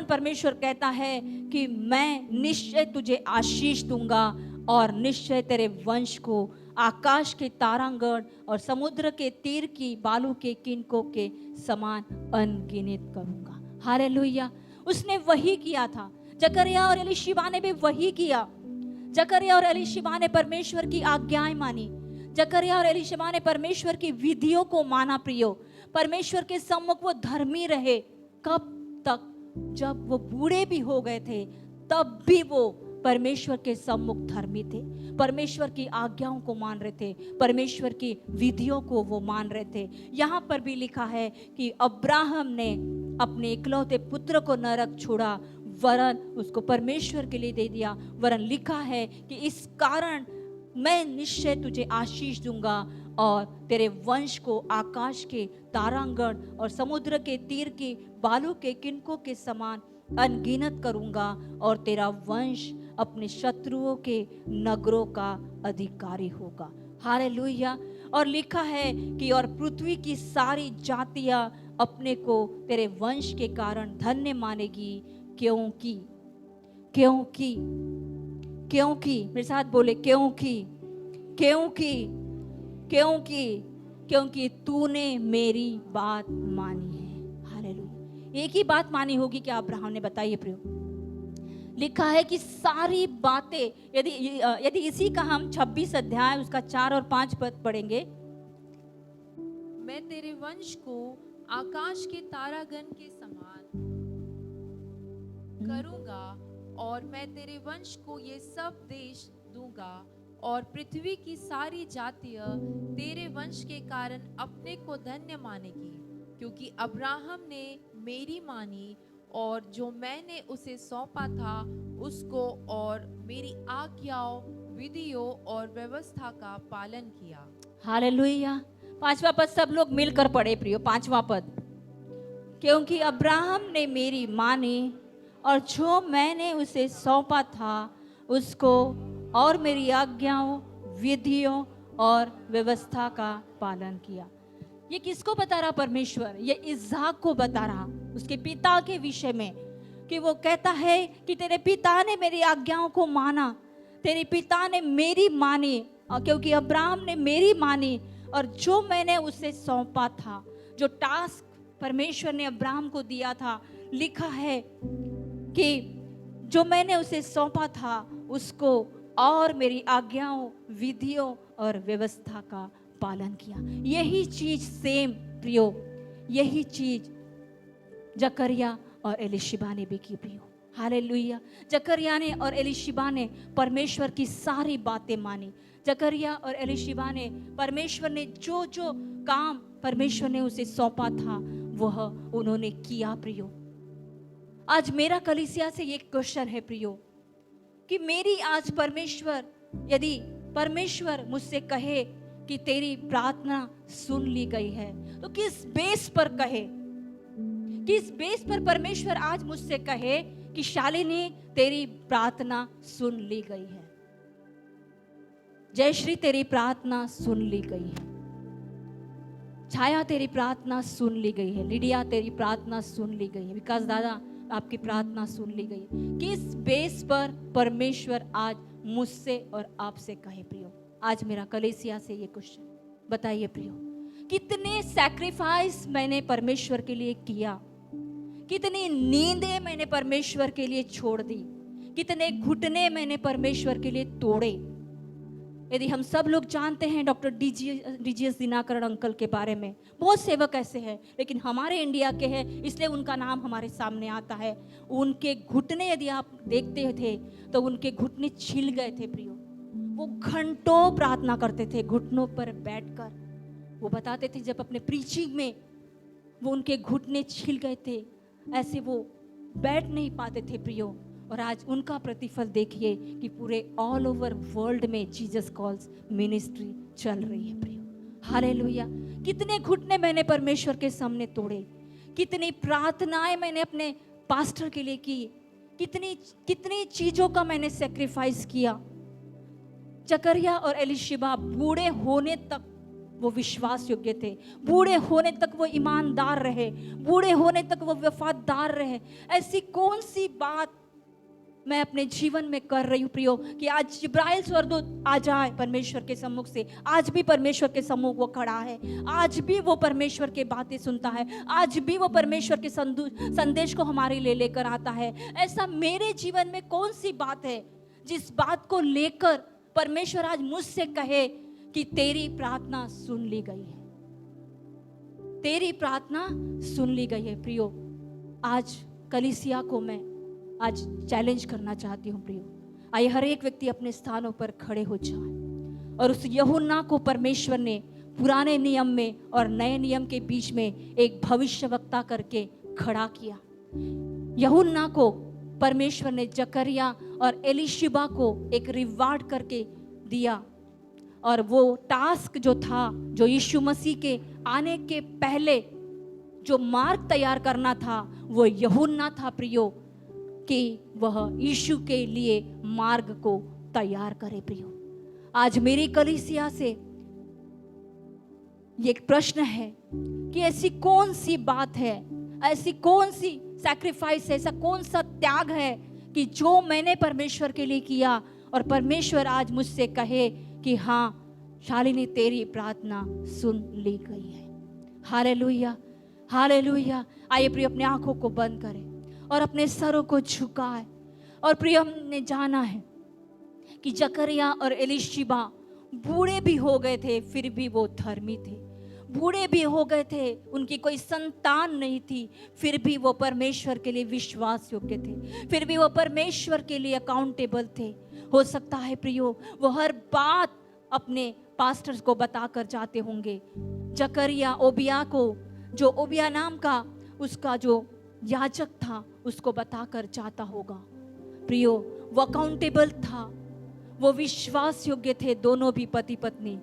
परमेश्वर कहता है कि मैं निश्चय तुझे आशीष दूंगा और निश्चय तेरे वंश को आकाश के तारांगण और समुद्र के तीर की बालू के किनकों के समान अनगिनत करूंगा। हालेलुया। उसने वही किया था। जकरिया और एलीशिबा ने भी वही किया। जकरिया और एलीशिबा ने परमेश्वर की आज्ञाएं मानी। जकरिया और एलीशिबा ने परमेश्वर की विधियों को माना प्रियो। परमेश्वर के सम्मुख वो धर्मी रहे। कब तक? जब वो बूढ़े भी हो गए थे तब भी वो परमेश्वर के सम्मुख धर्मी थे, परमेश्वर की आज्ञाओं को मान रहे थे, परमेश्वर की विधियों को वो मान रहे थे। यहाँ पर भी लिखा है कि अब्राहम ने अपने इकलौते पुत्र को न रख छोड़ा वरन उसको परमेश्वर के लिए दे दिया। वरन लिखा है कि इस कारण मैं निश्चय तुझे आशीष दूंगा और तेरे वंश को आकाश के तारांगण और समुद्र के तीर की बालू के किनकों के समान अनगिनत करूंगा और तेरा वंश अपने शत्रुओं के नगरों का अधिकारी होगा। हालेलुया। और लिखा है कि और पृथ्वी की सारी जातियां अपने को तेरे वंश के कारण धन्य मानेगी, क्योंकि क्योंकि क्योंकि मेरे साथ बोले क्योंकि क्योंकि क्योंकि क्योंकि तूने मेरी बात मानी है। हालेलुया। एक ही बात मानी होगी क्या अब्राहम ने? बताइए प्रियो। लिखा है कि सारी बातें, यदि इसी का हम 26 अध्याय उसका 4 और 5 पद पढ़ेंगे। मैं तेरे वंश को आकाश के तारागण के समान करूंगा और मैं तेरे वंश को ये सब देश दूंगा और पृथ्वी की सारी जातियां तेरे वंश के कारण अपने को धन्य मानेगी, क्योंकि अब्राहम ने मेरी मानी और जो मैंने उसे सौंपा था उसको और मेरी आज्ञाओं, विधियों और व्यवस्था का पालन किया। हालेलुया। 5वां पद सब लोग मिलकर पढ़े प्रियो। 5वां पद, क्योंकि अब्राहम ने मेरी मानी और जो मैंने उसे सौंपा था उसको और मेरी आज्ञाओं, विधियों और व्यवस्था का पालन किया। ये किसको बता रहा परमेश्वर? ये इसहाक को बता रहा, उसके पिता के विषय में, कि वो कहता है कि तेरे पिता ने मेरी आज्ञाओं को माना, तेरे पिता ने मेरी मानी, और क्योंकि अब्राहम ने मेरी मानी, और जो मैंने उसे सौंपा था, जो टास्क परमेश्वर ने अब्राहम को दिया था, लिखा है कि जो मैंने उसे सौंपा था उसको और मेरी आज्ञाओं, विधियों और व्यवस्था का पालन किया। यही चीज सेम प्रियो, यही चीज जकरिया और एलीशिबा ने भी की प्रियो। हालेलुया। जकरिया ने और एलीशिबा ने परमेश्वर की सारी बातें मानी। जकरिया और एलीशिबा ने परमेश्वर ने जो जो काम परमेश्वर ने उसे सौंपा था वह उन्होंने किया प्रियो। आज मेरा कलीसिया से ये क्वेश्चन है प्रियो, कि मेरी आज परमेश्वर, यदि परमेश्वर मुझसे कहे कि तेरी प्रार्थना सुन ली गई है, तो किस बेस पर कहे? किस बेस पर परमेश्वर आज मुझसे कहे कि शालिनी तेरी प्रार्थना सुन ली गई है, जयश्री तेरी प्रार्थना सुन ली गई है, छाया तेरी प्रार्थना सुन ली गई है, लिडिया तेरी प्रार्थना सुन ली गई है, विकास दादा आपकी प्रार्थना सुन ली गई है। किस बेस पर परमेश्वर आज मुझसे और आपसे कहे प्रियो? आज मेरा कलीसिया से ये क्वेश्चन बताइए प्रियो, कितने सैक्रिफाइस मैंने परमेश्वर के लिए किया, कितनी नींदें मैंने परमेश्वर के लिए छोड़ दी, कितने घुटने मैंने परमेश्वर के लिए तोड़े। यदि हम सब लोग जानते हैं डॉक्टर डीजीएस दिनाकरण अंकल के बारे में, बहुत सेवक ऐसे हैं, लेकिन हमारे इंडिया के हैं इसलिए उनका नाम हमारे सामने आता है। उनके घुटने यदि आप देखते थे तो उनके घुटने छिल गए थे प्रियो। वो घंटों प्रार्थना करते थे घुटनों पर बैठकर। वो बताते थे जब अपने प्रीचिंग में वो उनके घुटने छिल गए थे, ऐसे वो बैठ नहीं पाते थे प्रियो। और आज उनका प्रतिफल देखिए कि पूरे ऑल ओवर वर्ल्ड में जीसस कॉल्स मिनिस्ट्री चल रही है प्रियो। हालेलुया। कितने घुटने मैंने परमेश्वर के सामने तोड़े, कितनी प्रार्थनाएं मैंने अपने पास्टर के लिए की, कितनी कितनी चीजों का मैंने सेक्रीफाइस किया। जकरिया और एलीशिबा बूढ़े होने तक वो विश्वास योग्य थे, बूढ़े होने तक वो ईमानदार रहे, बूढ़े होने तक वो वफादार रहे। ऐसी कौन सी बात मैं अपने जीवन में कर रही हूँ प्रियो कि आज जिब्राइल स्वर्गदूत आ जाए परमेश्वर के सम्मुख से? आज भी परमेश्वर के सम्मुख वो खड़ा है, आज भी वो परमेश्वर की बातें सुनता है, आज भी वो परमेश्वर के संदेश को हमारे लिए लेकर आता है। ऐसा मेरे जीवन में कौन सी बात है जिस बात को लेकर परमेश्वर आज मुझसे कहे कि तेरी प्रार्थना सुन ली गई है, तेरी प्रार्थना सुन ली गई है प्रियो। आज कलीसिया को मैं आज चैलेंज करना चाहती हूँ प्रियो, आइए हर एक व्यक्ति अपने स्थानों पर खड़े हो जाए। और उस यूहन्ना को परमेश्वर ने पुराने नियम में और नए नियम के बीच में एक भविष्यवक्ता करके खड़ा किया। यूहन्ना को परमेश्वर ने जकरिया और एलीशिबा को एक रिवार्ड करके दिया, और वो टास्क जो था, जो यीशु मसीह के आने के पहले जो मार्ग तैयार करना था, वो यूहन्ना था प्रियो, कि वह यीशु के लिए मार्ग को तैयार करे प्रियो। आज मेरी कलीसिया से ये एक प्रश्न है कि ऐसी कौन सी बात है, ऐसी कौन सी सैक्रिफाइस है, ऐसा कौन सा त्याग है कि जो मैंने परमेश्वर के लिए किया और परमेश्वर आज मुझसे कहे कि हाँ शालिनी तेरी प्रार्थना सुन ली गई है। Hallelujah, hallelujah. आइए प्रिय अपने आंखों को बंद करें और अपने सरों को झुकाए। और प्रिय हमने जाना है कि जकरिया और एलीशिबा बूढ़े भी हो गए थे, फिर भी वो धर्मी थे। बूढ़े भी हो गए थे, उनकी कोई संतान नहीं थी, फिर भी वो परमेश्वर के लिए विश्वास योग्य थे, फिर भी वो परमेश्वर के लिए अकाउंटेबल थे। हो सकता है प्रियो वो हर बात अपने पास्टर्स को बताकर जाते होंगे। जकरिया ओबिया को, जो ओबिया नाम का उसका जो याजक था, उसको बताकर जाता होगा। प्रियो वो अकाउंटेबल था, वो विश्वास योग्य थे, दोनों भी पति पत्नी।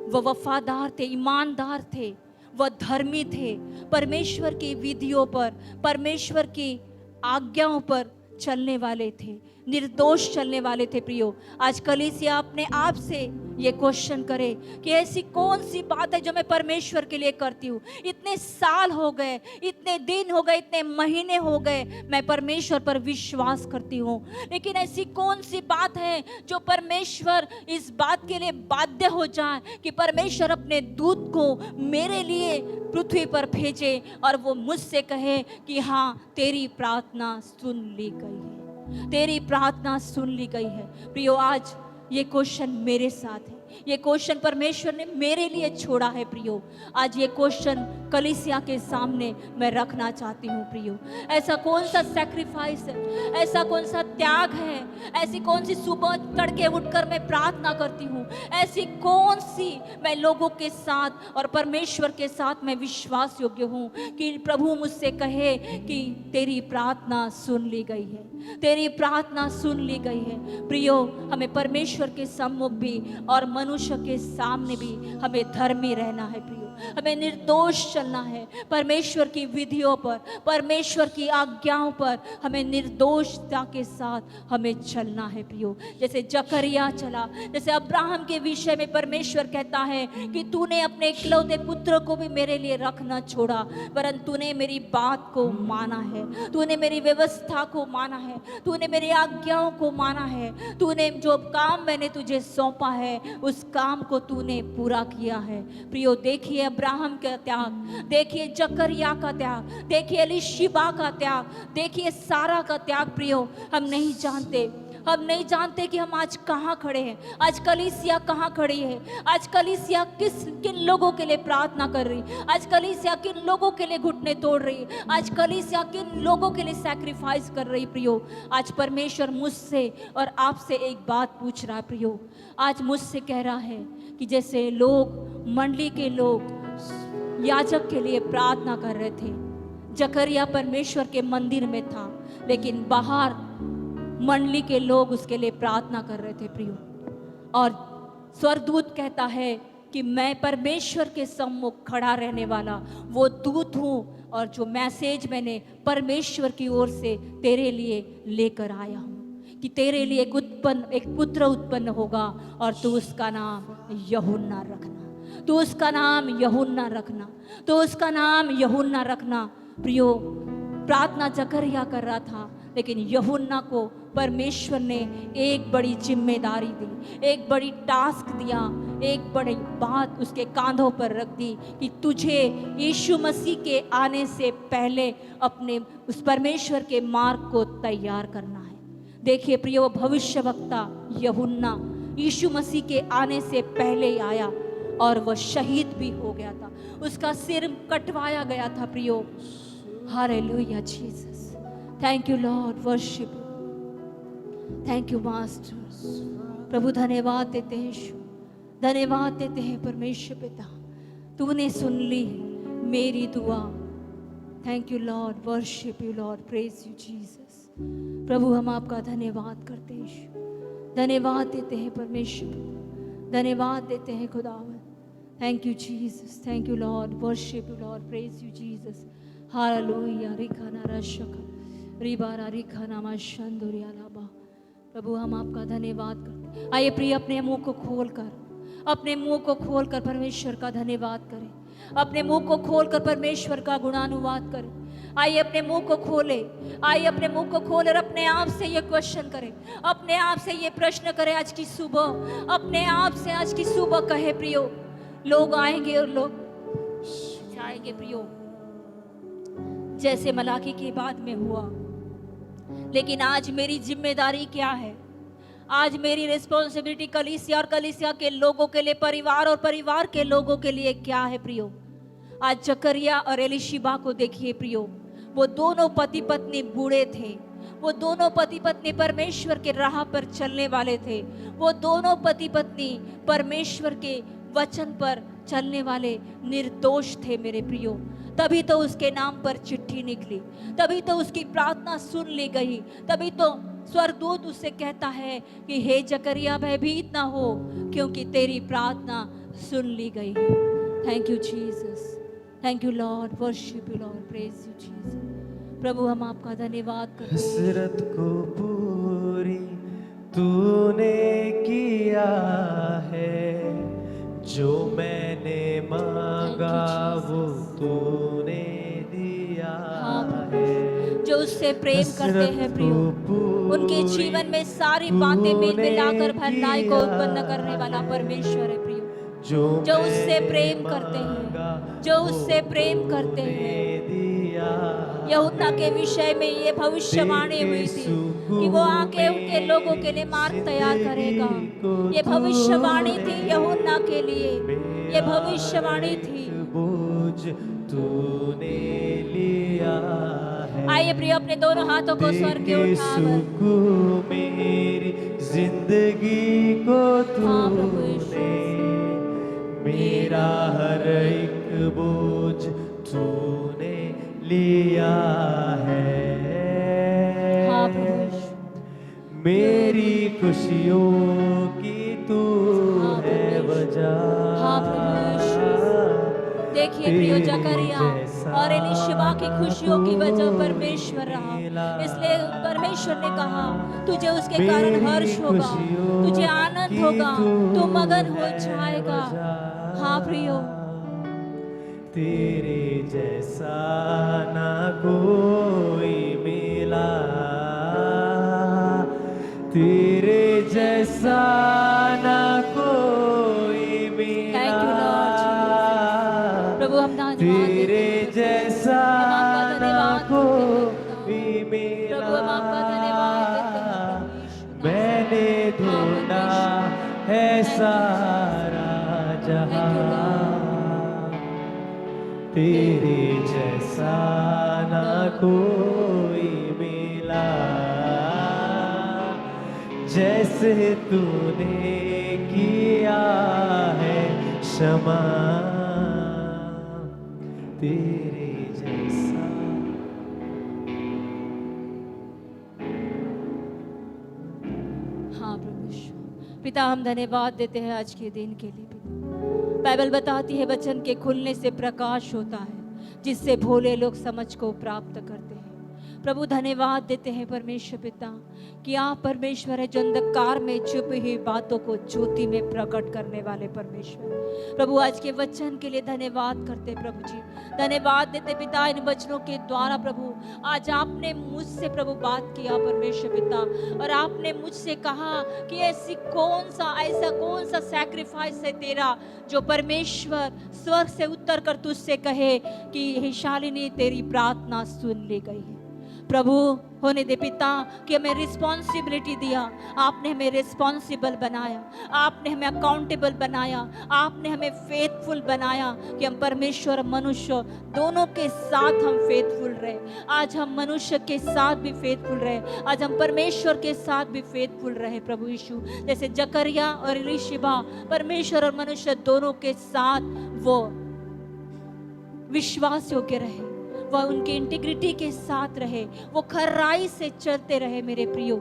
वो वफादार थे, ईमानदार थे, वह धर्मी थे, परमेश्वर की विधियों पर, परमेश्वर की आज्ञाओं पर चलने वाले थे, निर्दोष चलने वाले थे प्रियो। आज कलीसिया अपने आप से ये क्वेश्चन करे कि ऐसी कौन सी बात है जो मैं परमेश्वर के लिए करती हूँ। इतने साल हो गए, इतने दिन हो गए, इतने महीने हो गए, मैं परमेश्वर पर विश्वास करती हूँ, लेकिन ऐसी कौन सी बात है जो परमेश्वर इस बात के लिए बाध्य हो जाए कि परमेश्वर अपने दूत को मेरे लिए पृथ्वी पर भेजे और वो मुझसे कहे कि हाँ, तेरी प्रार्थना सुन ली गई है, तेरी प्रार्थना सुन ली गई है। प्रियो, आज ये क्वेश्चन मेरे साथ है, ये क्वेश्चन परमेश्वर ने मेरे लिए छोड़ा है प्रियो। आज ये क्वेश्चन कलीसिया के सामने मैं रखना चाहती हूँ प्रियो। ऐसा कौन सा सैक्रिफाइस है, ऐसा कौन सा त्याग है, ऐसी कौन सी सुबह तड़के उठकर मैं प्रार्थना करती हूँ, ऐसी कौन सी मैं लोगों के साथ और परमेश्वर के साथ मैं विश्वास योग्य हूँ कि प्रभु मुझसे कहे कि तेरी प्रार्थना सुन ली गई है, तेरी प्रार्थना सुन ली गई है। प्रियो, हमें परमेश्वर के सम्मुख भी और मनुष्य के सामने भी हमें धर्मी रहना है प्रियो। हमें निर्दोष चलना है, परमेश्वर की विधियों पर, परमेश्वर की आज्ञाओं पर हमें निर्दोषता के साथ हमें चलना है प्रियो। जैसे जकरिया चला, जैसे अब्राहम के विषय में परमेश्वर कहता है कि तूने अपने इकलौते पुत्र को भी मेरे लिए रख न छोड़ा, वरन तूने मेरी बात को माना है, तूने मेरी व्यवस्था को माना है, तूने मेरी आज्ञाओं को माना है, तूने जो काम मैंने तुझे सौंपा है उस काम को तूने पूरा किया है। प्रियो, देखिए अब्राहम का त्याग, देखिए जकरिया का त्याग, देखिए एलीशिबा का त्याग, देखिए सारा का त्याग। प्रियो, हम नहीं जानते कि हम आज कहाँ खड़े हैं, आज कलीसिया कहाँ खड़ी है, आज कलीसिया किन लोगों के लिए प्रार्थना कर रही, आज कलीसिया किन लोगों के लिए घुटने तोड़ रही, आज कलीसिया किन लोगों के लिए सैक्रिफाइस कर रही। प्रियो, आज परमेश्वर मुझसे और आपसे एक बात पूछ रहा है प्रियो। आज मुझसे कह रहा है कि जैसे लोग, मंडली के लोग याजक के लिए प्रार्थना कर रहे थे, जकरिया परमेश्वर के मंदिर में था, लेकिन बाहर मंडली के लोग उसके लिए प्रार्थना कर रहे थे प्रियो। और स्वर्गदूत कहता है कि मैं परमेश्वर के सम्मुख खड़ा रहने वाला वो दूत हूँ, और जो मैसेज मैंने परमेश्वर की ओर से तेरे लिए लेकर आया हूँ कि तेरे लिए एक पुत्र उत्पन्न होगा और तू उसका नाम यूहन्ना रखना, तू उसका नाम यूहन्ना रखना, तो उसका नाम यूहन्ना रखना। प्रियो, प्रार्थना जकरिया कर रहा था, लेकिन यूहन्ना को परमेश्वर ने एक बड़ी जिम्मेदारी दी, एक बड़ी टास्क दिया, एक बड़ी बात उसके कांधों पर रख दी कि तुझे यीशु मसीह के आने से पहले अपने उस परमेश्वर के मार्ग को तैयार करना है। देखिए प्रियो, भविष्यवक्ता यूहन्ना यीशु मसीह के आने से पहले ही आया और वह शहीद भी हो गया था, उसका सिर कटवाया गया था प्रियो। Hallelujah Jesus, thank you Lord, worship, thank you master. प्रभु धन्यवाद देते हैं यीशु, धन्यवाद देते हैं परमेश्वर पिता, तूने सुन ली मेरी दुआ। Thank you Lord, worship you Lord, praise you Jesus. प्रभु, हम आपका धन्यवाद करते हैं यीशु, धन्यवाद देते हैं परमेश्वर, धन्यवाद देते हैं खुदावन। Thank you Jesus, thank you Lord, worship you Lord, praise you Jesus. Hallelujah, रिखाना रशका रिबारा रिखाना माशंदुरिया लाबा। प्रभु, हम आपका धन्यवाद करते हैं। आइए प्रिय, अपने मुंह को खोलकर, अपने मुंह को खोलकर परमेश्वर का धन्यवाद करें, अपने मुंह को खोलकर परमेश्वर का गुणानुवाद करें। आइए अपने मुंह को खोले, आइए अपने मुंह को खोले और अपने आप से ये क्वेश्चन करें, अपने आप से ये प्रश्न करें आज की सुबह, अपने आप से आज की सुबह कहे प्रियो, लोग आएंगे और लोग जाएंगे प्रियो, जैसे मलाकी की बाद में हुआ। लेकिन आज मेरी जिम्मेदारी क्या है? आज मेरी रिस्पॉन्सिबिलिटी कलीसिया और कलीसिया के लोगों के लिए, परिवार और परिवार के लोगों के लिए क्या है प्रियो? आज जकरिया और एलीशिबा को देखिए प्रियो, वो दोनों पति पत्नी बूढ़े थे, वो दोनों पति पत्नी परमेश्वर के राह पर चलने वाले थे, वो दोनों पति पत्नी परमेश्वर के वचन पर चलने वाले निर्दोष थे मेरे प्रियो। तभी तो उसके नाम पर चिट्ठी निकली, तभी तो उसकी प्रार्थना सुन ली गई, तभी तो स्वर्गदूत उससे कहता है कि हे जकरिया, भयभीत ना हो, क्योंकि तेरी प्रार्थना सुन ली गई है। Thank you Jesus, thank you Lord, worship you Lord, praise you Jesus. प्रभु हम आपका धन्यवाद करते हैं। हसरत को पूरी तूने किया है, जो मैंने मांगा वो तूने दिया हाँ प्रभु, है। जो उससे प्रेम करते हैं प्रियो, उनके जीवन में सारी बातें मिल मिलाकर भलाई को उत्पन्न करने वाला परमेश्वर है प्रियो। जो उससे प्रेम करते हैं, जो उससे प्रेम करते हैं। यूहन्ना के विषय में ये भविष्यवाणी हुई थी कि वो आके उनके लोगों के लिए मार्ग तैयार करेगा। ये भविष्यवाणी थी यूहन्ना के लिए, ये भविष्यवाणी थी। बोझ तूने लिया है। आइए प्रिय अपने दोनों हाथों को स्वर के उठाकर मेरी जिंदगी को हाँ प्रभु यीशु, तूने, मेरा हर एक बोझ तूने लिया है। हाँ प्रभु यीशु, मेरी खुशियों की तू हाँ है प्रभु यीशु, वजह। हाँ प्रभु यीशु। देखिए प्रियो, जकरिया और एलीशिबा की खुशियों की वजह परमेश्वर रहा, इसलिए परमेश्वर ने कहा तुझे उसके कारण हर्ष होगा, तुझे आनंद होगा, तू मगन हो जाएगा। हाँ प्रियो, तेरे जैसा ना कोई मिला, तेरे जैसा ना कोई मिला। Thank you Lord. प्रभु हम धन्यवाद तेरे देते हैं, जैसा हम ना आपका धन्यवाद कोई मिला। प्रभु हम आपका धन्यवाद देते हैं प्रभु यीशु। मैंने ढूंढा है सारा जहां, तेरे जैसा ना कोई मिला। जैसे तूने किया है क्षमा, तेरे जैसा। हाँ प्रभु यीशु। पिता हम धन्यवाद देते हैं आज के दिन के लिए। पिता, बाइबल बताती है वचन के खुलने से प्रकाश होता है, जिससे भोले लोग समझ को प्राप्त करते हैं। प्रभु धन्यवाद देते हैं परमेश्वर पिता कि आप परमेश्वर है जो अंधकार में छुपी हुई बातों को ज्योति में प्रकट करने वाले परमेश्वर। प्रभु आज के वचन के लिए धन्यवाद करते प्रभु जी, धन्यवाद देते पिता इन वचनों के द्वारा। प्रभु आज आपने मुझसे प्रभु बात किया परमेश्वर पिता, और आपने मुझसे कहा कि ऐसा कौन सा सैक्रिफाइस है तेरा जो परमेश्वर स्वर्ग से उत्तर कर तुझसे कहे कि हे शालिनी तेरी प्रार्थना सुन ली गई है। प्रभु होने दे पिता कि हमें रिस्पॉन्सिबिलिटी दिया, आपने हमें रिस्पॉन्सिबल बनाया, आपने हमें अकाउंटेबल बनाया, आपने हमें फेथफुल बनाया कि हम परमेश्वर मनुष्य दोनों के साथ हम फेथफुल रहे। आज हम मनुष्य के साथ भी फेथफुल रहे, आज हम परमेश्वर के साथ भी फेथफुल रहे प्रभु यीशु। जैसे जकरिया और एलीशिबा परमेश्वर और मनुष्य दोनों के साथ वो विश्वास योग्य रहे, वह उनकी इंटीग्रिटी के साथ रहे, वो खराई से चलते रहे मेरे प्रियो।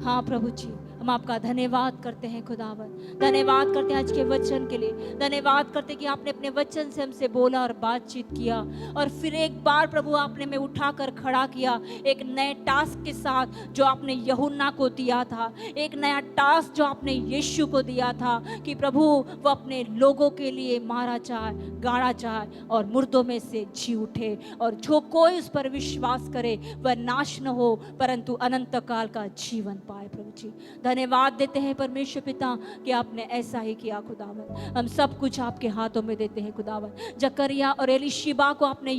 हाँ प्रभु जी, हम आपका धन्यवाद करते हैं खुदावन, धन्यवाद करते हैं आज के वचन के लिए, धन्यवाद करते हैं कि आपने अपने वचन से हमसे बोला और बातचीत किया, और फिर एक बार प्रभु आपने हमें उठाकर खड़ा किया एक नए टास्क के साथ जो आपने यूहन्ना को दिया था, एक नया टास्क जो आपने यीशु को दिया था कि प्रभु वो अपने लोगों के लिए मारा जाए, गाड़ा जाए और मुर्दों में से जी उठे, और जो कोई उस पर विश्वास करे वह नाश न हो परंतु अनंत काल का जीवन पाए। प्रभु जी धन्यवाद देते हैं परमेश्वर पिता कि आपने ऐसा ही किया खुदावन। हम सब कुछ आपके हाथों में देते हैं खुदावन। जकरिया और एलीशिबा को आपने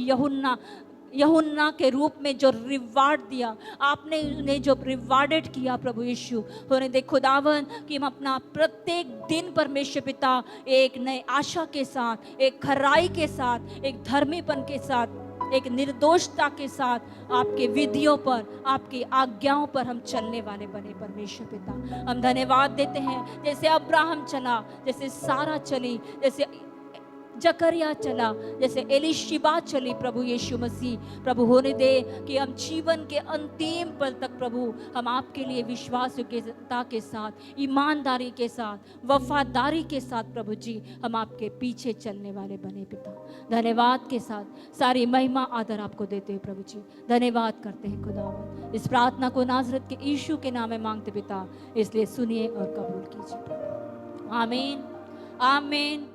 यूहन्ना के रूप में जो रिवार्ड दिया, आपने उन्हें जो रिवार्डेड किया प्रभु यीशु, होने दे खुदावन कि हम अपना प्रत्येक दिन परमेश्वर पिता एक नए आशा के साथ, एक खराई के साथ, एक धर्मीपन के साथ, एक निर्दोषता के साथ आपके विधियों पर, आपकी आज्ञाओं पर हम चलने वाले बने परमेश्वर पिता। हम धन्यवाद देते हैं जैसे अब्राहम चला, जैसे सारा चली, जैसे जकरिया चला, जैसे एलिशिबा चली प्रभु यीशु मसीह। प्रभु होने दे कि हम जीवन के अंतिम पल तक प्रभु हम आपके लिए विश्वासयोग्यता के साथ, ईमानदारी के साथ, वफादारी के साथ प्रभु जी हम आपके पीछे चलने वाले बने पिता। धन्यवाद के साथ सारी महिमा आदर आपको देते हैं प्रभु जी, धन्यवाद करते हैं खुदावंद। इस प्रार्थना को नाजरत के यीशु के नाम में मांगते पिता, इसलिए सुनिए और कबूल कीजिए। आमीन, आमीन,